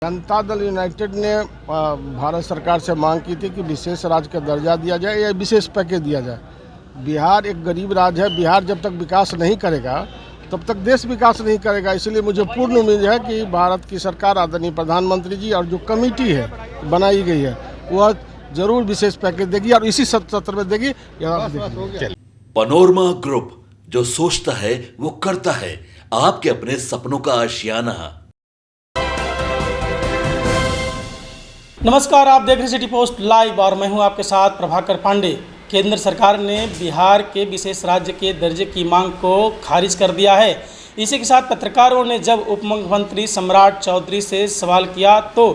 Janata Dal United ने भारत सरकार से मांग की थी कि विशेष राज्य का दर्जा दिया जाए या विशेष पैकेज दिया जाए। बिहार एक गरीब राज्य है। बिहार जब तक विकास नहीं करेगा तब तक देश विकास नहीं करेगा। इसलिए मुझे पूर्ण उम्मीद है कि भारत की सरकार, आदरणीय प्रधानमंत्री जी और जो कमेटी है बनाई गई है, वह जरूर विशेष पैकेज देगी और इसी सत्र में देगी। पनोरमा ग्रुप, जो सोचता है वो करता है। आपके अपने सपनों का आशियाना। नमस्कार, आप देख रहे सिटी पोस्ट लाइव और मैं हूं आपके साथ प्रभाकर पांडे। केंद्र सरकार ने बिहार के विशेष राज्य के दर्जे की मांग को खारिज कर दिया है। इसी के साथ पत्रकारों ने जब उप मुख्यमंत्री सम्राट चौधरी से सवाल किया तो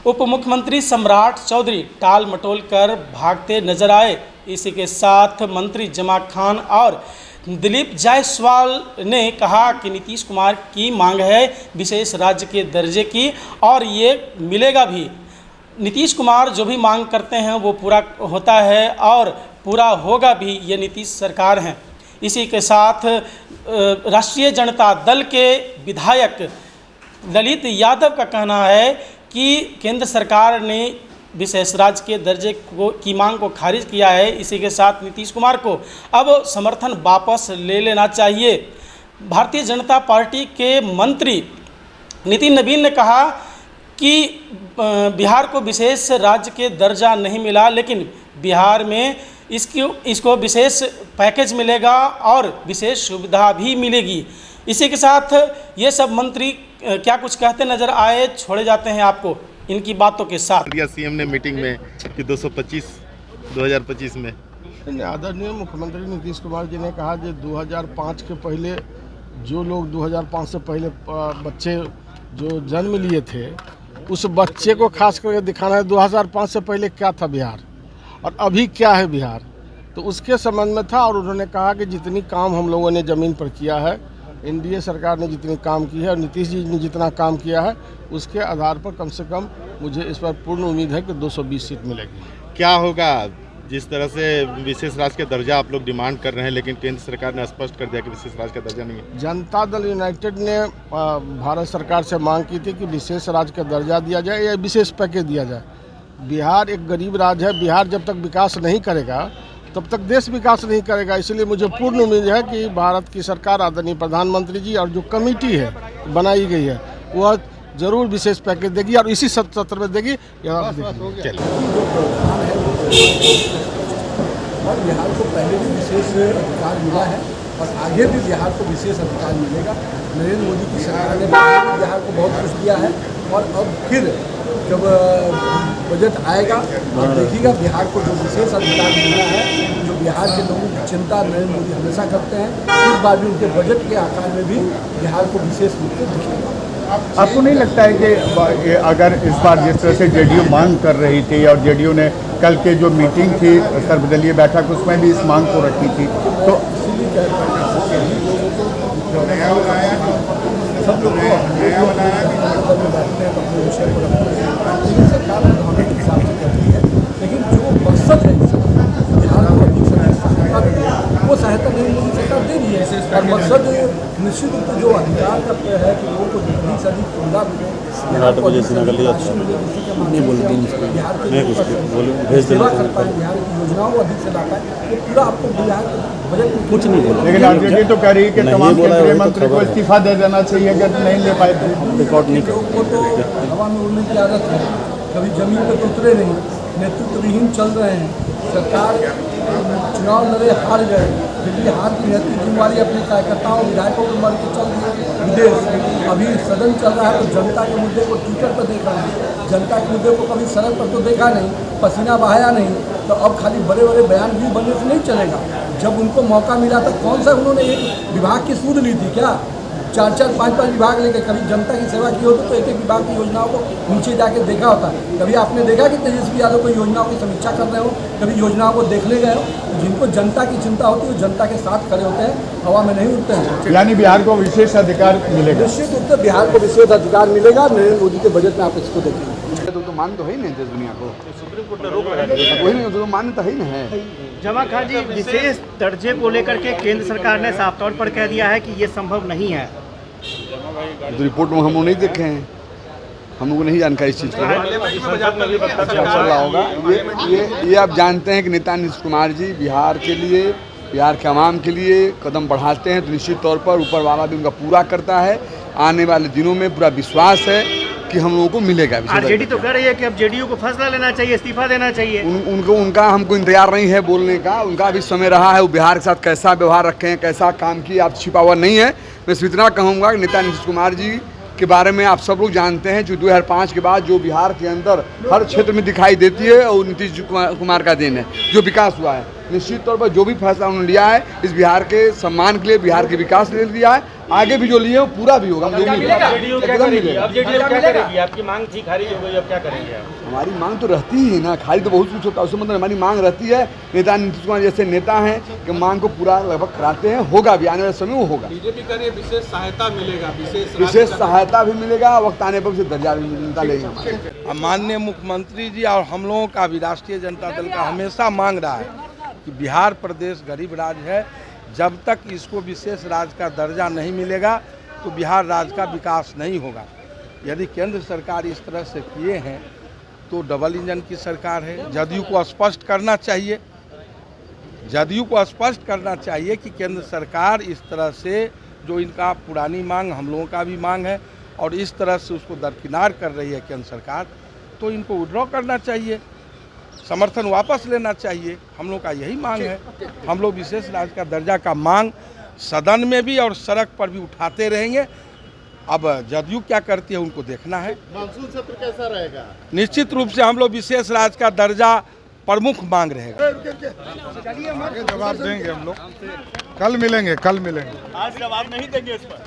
उप मुख्यमंत्री सम्राट चौधरी टाल मटोल कर भागते नजर आए। इसी के साथ मंत्री जमा खान और दिलीप जायसवाल ने कहा कि नीतीश कुमार की मांग है विशेष राज्य के दर्जे की और ये मिलेगा भी। नीतीश कुमार जो भी मांग करते हैं वो पूरा होता है और पूरा होगा भी, ये नीतीश सरकार हैं। इसी के साथ राष्ट्रीय जनता दल के विधायक ललित यादव का कहना है कि केंद्र सरकार ने विशेष राज्य के दर्जे की मांग को खारिज किया है। इसी के साथ नीतीश कुमार को अब समर्थन वापस ले लेना चाहिए। भारतीय जनता पार्टी के मंत्री नितिन नवीन ने कहा कि बिहार को विशेष राज्य के दर्जा नहीं मिला, लेकिन बिहार में इसको विशेष पैकेज मिलेगा और विशेष सुविधा भी मिलेगी। इसी के साथ ये सब मंत्री क्या कुछ कहते नजर आए, छोड़े जाते हैं आपको इनकी बातों के साथ। सीएम ने मीटिंग में कि 2025 में आदरणीय मुख्यमंत्री नीतीश कुमार जी ने कहा कि 2005 के पहले जो लोग 2005 से पहले बच्चे जो जन्म लिए थे, उस बच्चे को खास करके दिखाना है 2005 से पहले क्या था बिहार और अभी क्या है बिहार, तो उसके संबंध में था। और उन्होंने कहा कि जितनी काम हम लोगों ने ज़मीन पर किया है, एनडीए सरकार ने जितनी काम की है और नीतीश जी ने जितना काम किया है, उसके आधार पर कम से कम मुझे इस पर पूर्ण उम्मीद है कि 220 सीट मिलेगी। क्या होगा जिस तरह से विशेष राज्य का दर्जा आप लोग डिमांड कर रहे हैं, लेकिन केंद्र सरकार ने स्पष्ट कर दिया कि विशेष राज्य का दर्जा नहीं है। जनता दल यूनाइटेड ने भारत सरकार से मांग की थी कि विशेष राज्य का दर्जा दिया जाए या विशेष पैकेज दिया जाए। बिहार एक गरीब राज्य है। बिहार जब तक विकास नहीं करेगा तब तक देश विकास नहीं करेगा। इसलिए मुझे पूर्ण उम्मीद है कि भारत की सरकार, आदरणीय प्रधानमंत्री जी और जो कमेटी है बनाई गई है, वह जरूर विशेष पैकेज देगी और इसी सत्र में देगी। और बिहार को पहले भी विशेष अधिकार मिला है और आगे भी बिहार को विशेष अधिकार मिलेगा। नरेंद्र मोदी की सरकार ने बिहार को बहुत कुछ दिया है और अब फिर जब बजट आएगा और देखिएगा बिहार को जो विशेष अधिकार मिला है, जो बिहार के लोगों की चिंता नरेंद्र मोदी हमेशा करते हैं, इस बार भी उनके बजट के आकार में भी बिहार को विशेष रूप से दिखेगा। आपको नहीं लगता है कि अगर इस बार जिस तरह से जेडीयू मांग कर रही थी और जेडीयू ने कल के जो मीटिंग थी सर्वदलीय बैठक, उसमें भी इस मांग को रखी थी, तो सब लोग सरकार के हिसाब से करती है, लेकिन जो मकसद है बिहार को अधिक से अधिक सहायता देनी है, वो सहायता नहीं मोदी सरकार दे रही है। और मकसद निश्चित रूप से जो अधिकार का है कि लोगों को अधिक से अधिक सुविधा मिले, बिहार की योजनाओं को अधिक से ला पाए, वो पूरा आपको बिहार बजट में कुछ नहीं बोला। लेकिन आरजेडी तो कह रही कि तमाम केंद्रीय मंत्री को इस्तीफा दे देना चाहिए अगर नहीं ले पाए तो। रिकॉर्ड नहीं को तो हवा में उड़ने की आदत है, कभी जमीन पर उतरे नहीं, नेतृत्व विहीन चल रहे हैं। सरकार चुनाव लड़े, हार गए, लेकिन हार की नैतिक जिम्मेवारी अपने कार्यकर्ताओं विधायकों को मर के चल विदेश। अभी सदन चल रहा है तो जनता के मुद्दे को ट्विटर पर देखा है, जनता के मुद्दे को कभी सड़क पर तो देखा नहीं, पसीना बहाया नहीं। तो अब खाली बड़े बड़े बयान भी बनने से नहीं चलेगा। जब उनको मौका मिला था कौन सा उन्होंने एक विभाग की सूद ली थी क्या? 4-4, 5-5 विभाग लेके कभी जनता की सेवा की होती तो एक एक विभाग की योजनाओं को नीचे जाके देखा होता। कभी आपने देखा कि तेजस्वी यादव कोई योजनाओं की समीक्षा कर रहे हो, कभी योजनाओं को देखने गए हो? जिनको जनता की चिंता होती है वो जनता के साथ खड़े होते हैं, हवा में नहीं उड़ते हैं। यानी बिहार को विशेष अधिकार मिलेगा। निश्चित रूप से बिहार को विशेष अधिकार मिलेगा। नरेंद्र मोदी के बजट में आप इसको देखेंगे तो मान तो है नहीं देश दुनिया को, सुप्रीम कोर्ट ने रोक लगाई, वही नहीं तो मान तो है ही है। जमा खान जी, विशेष दर्जे को लेकर के केंद्र सरकार ने साफ तौर पर कह दिया है कि ये संभव नहीं है। तो रिपोर्ट में हम नहीं देखे हैं। हम लोगों को नहीं जानकारी इस चीज़ को चल रहा होगा। ये आप जानते हैं कि नेता नीतीश कुमार जी बिहार के लिए, बिहार के आवाम के लिए कदम बढ़ाते हैं तो निश्चित तौर पर ऊपर वाला भी उनका पूरा करता है। आने वाले दिनों में पूरा विश्वास है कि हम लोगों को मिलेगा। आरजेडी तो कह रही है कि अब जेडीयू को फैसला लेना चाहिए, इस्तीफा देना चाहिए। उनका हमको इंतजार नहीं है बोलने का, उनका भी समय रहा है। वो बिहार के साथ कैसा व्यवहार रखे हैं, कैसा काम किया, आप छिपा हुआ नहीं है। मैं सिर्फ इतना कहूँगा कि नेता नीतीश कुमार जी के बारे में आप सब लोग जानते हैं, जो 2005 के बाद जो बिहार के अंदर हर क्षेत्र में दिखाई देती है और नीतीश कुमार का देन है। जो विकास हुआ है, निश्चित तौर पर जो भी फैसला उन्होंने लिया है इस बिहार के सम्मान के लिए, बिहार के विकास के लिए लिया है। आगे भी जो लिए वो पूरा भी होगा। आपकी मांग थी, खारिज हो गई, अब क्या करेंगे आप? हमारी मांग तो रहती ही है ना, खाली तो बहुत कुछ होता है, उससे मतलब हमारी मांग रहती है। नेता नीतीश कुमार जैसे नेता हैं कि मांग को पूरा लगभग कराते हैं, होगा भी, आने वाले समय वो होगा। बीजेपी का विशेष सहायता मिलेगा, विशेष सहायता भी मिलेगा, वक्त आने पर उसे दर्जा भी मिलता लेगा। माननीय मुख्यमंत्री जी और हम लोगों का भी राष्ट्रीय जनता दल का हमेशा मांग रहा है कि बिहार प्रदेश गरीब राज्य है, जब तक इसको विशेष राज्य का दर्जा नहीं मिलेगा तो बिहार राज्य का विकास नहीं होगा। यदि केंद्र सरकार इस तरह से किए हैं तो डबल इंजन की सरकार है। जदयू को स्पष्ट करना चाहिए, जदयू को स्पष्ट करना चाहिए कि केंद्र सरकार इस तरह से जो इनका पुरानी मांग, हम लोगों का भी मांग है, और इस तरह से उसको दरकिनार कर रही है केंद्र सरकार, तो इनको विड्रॉ करना चाहिए, समर्थन वापस लेना चाहिए। हम लोग का यही मांग है। हम लोग विशेष राज्य का दर्जा का मांग सदन में भी और सड़क पर भी उठाते रहेंगे। अब जदयू क्या करती है उनको देखना है। मानसून सत्र कैसा रहेगा? निश्चित रूप से हम लोग विशेष राज्य का दर्जा प्रमुख मांग रहेगा। जवाब देंगे हम लोग, कल मिलेंगे। आज जवाब नहीं देंगे इस पर।